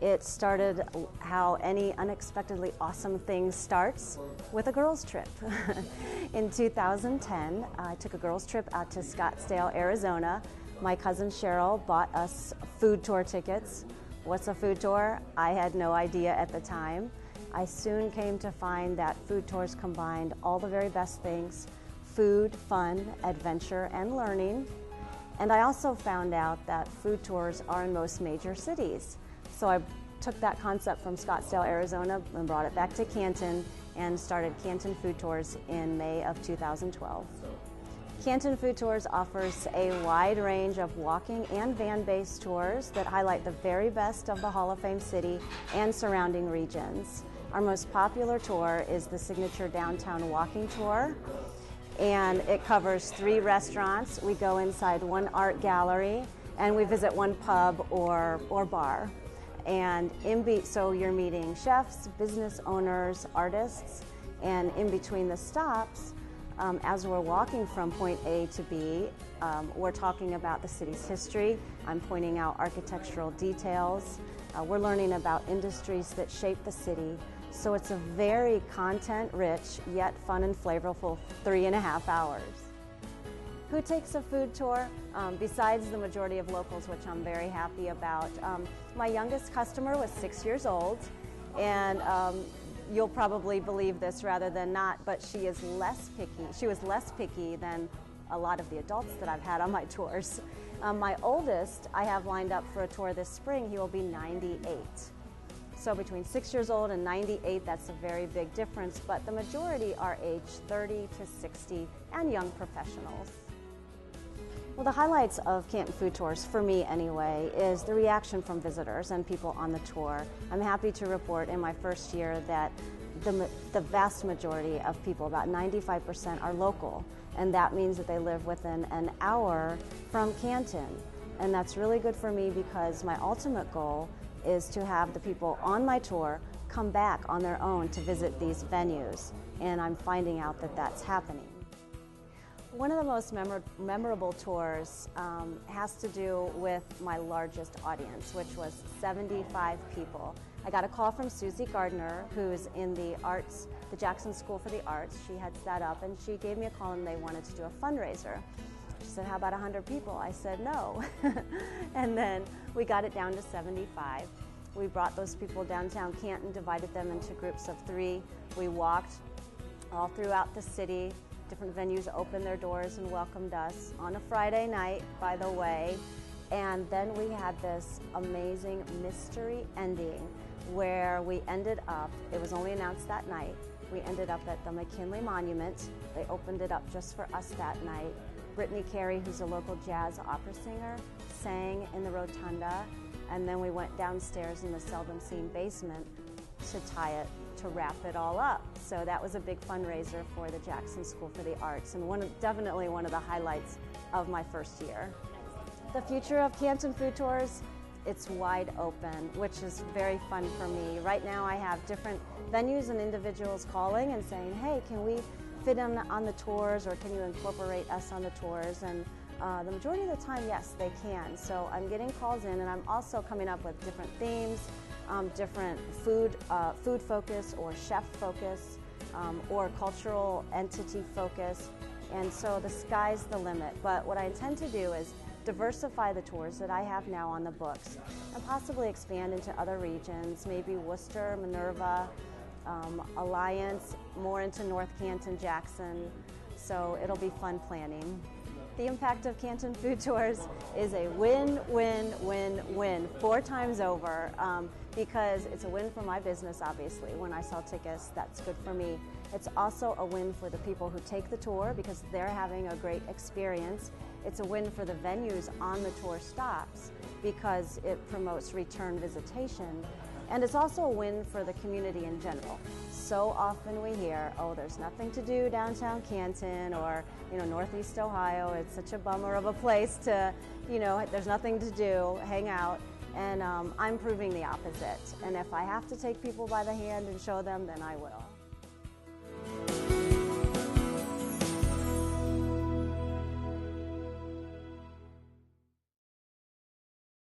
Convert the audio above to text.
It started how any unexpectedly awesome thing starts, with a girls' trip. In 2010, I took a girls' trip out to Scottsdale, Arizona. My cousin Cheryl bought us food tour tickets. What's a food tour? I had no idea at the time. I soon came to find that food tours combined all the very best things: food, fun, adventure, and learning. And I also found out that food tours are in most major cities. So I took that concept from Scottsdale, Arizona, and brought it back to Canton and started Canton Food Tours in May of 2012. Canton Food Tours offers a wide range of walking and van-based tours that highlight the very best of the Hall of Fame city and surrounding regions. Our most popular tour is the signature downtown walking tour, and it covers 3 restaurants. We go inside 1 art gallery, and we visit 1 pub or bar. And so you're meeting chefs, business owners, artists, and in between the stops, as we're walking from point A to B, we're talking about the city's history. I'm pointing out architectural details. We're learning about industries that shape the city. So it's a very content-rich, yet fun and flavorful 3.5 hours. Who takes a food tour? Besides the majority of locals, which I'm very happy about. My youngest customer was 6 years old, and you'll probably believe this rather than not, but she is less picky. She was less picky than a lot of the adults that I've had on my tours. My oldest I have lined up for a tour this spring. He will be 98. So between 6 years old and 98, that's a very big difference, but the majority are aged 30 to 60 and young professionals. Well, the highlights of Canton Food Tours, for me anyway, is the reaction from visitors and people on the tour. I'm happy to report in my first year that the vast majority of people, about 95%, are local, and that means that they live within an hour from Canton. And that's really good for me because my ultimate goal is to have the people on my tour come back on their own to visit these venues, and I'm finding out that that's happening. One of the most memorable tours has to do with my largest audience, which was 75 people. I got a call from Susie Gardner, who's in the arts, the Jackson School for the Arts. She heads that up, and she gave me a call and they wanted to do a fundraiser. She said, how about 100 people? I said no. And then we got it down to 75. We brought those people downtown Canton, divided them into groups of 3. We walked all throughout the city. Different venues opened their doors and welcomed us on a Friday night, by the way. And then we had this amazing mystery ending where we ended up, it was only announced that night, we ended up at the McKinley Monument. They opened it up just for us that night. Brittany Carey, who's a local jazz opera singer, sang in the rotunda, and then we went downstairs in the seldom seen basement to wrap it all up. So that was a big fundraiser for the Jackson School for the Arts, and definitely one of the highlights of my first year. The future of Canton Food Tours, it's wide open, which is very fun for me. Right now I have different venues and individuals calling and saying, hey, can we fit in on the tours, or can you incorporate us on the tours? And the majority of the time, yes, they can. So I'm getting calls in, and I'm also coming up with different themes, different food focus or chef focus, or cultural entity focus. And so the sky's the limit. But what I intend to do is diversify the tours that I have now on the books and possibly expand into other regions, maybe Worcester, Minerva, Alliance, more into North Canton, Jackson. So it'll be fun planning. The impact of Canton Food Tours is a win, win, win, win, 4 times over, because it's a win for my business, obviously. When I sell tickets, that's good for me. It's also a win for the people who take the tour because they're having a great experience. It's a win for the venues on the tour stops because it promotes return visitation. And it's also a win for the community in general. So often we hear, oh, there's nothing to do downtown Canton, or, Northeast Ohio, it's such a bummer of a place to, there's nothing to do, hang out. And I'm proving the opposite. And if I have to take people by the hand and show them, then I will.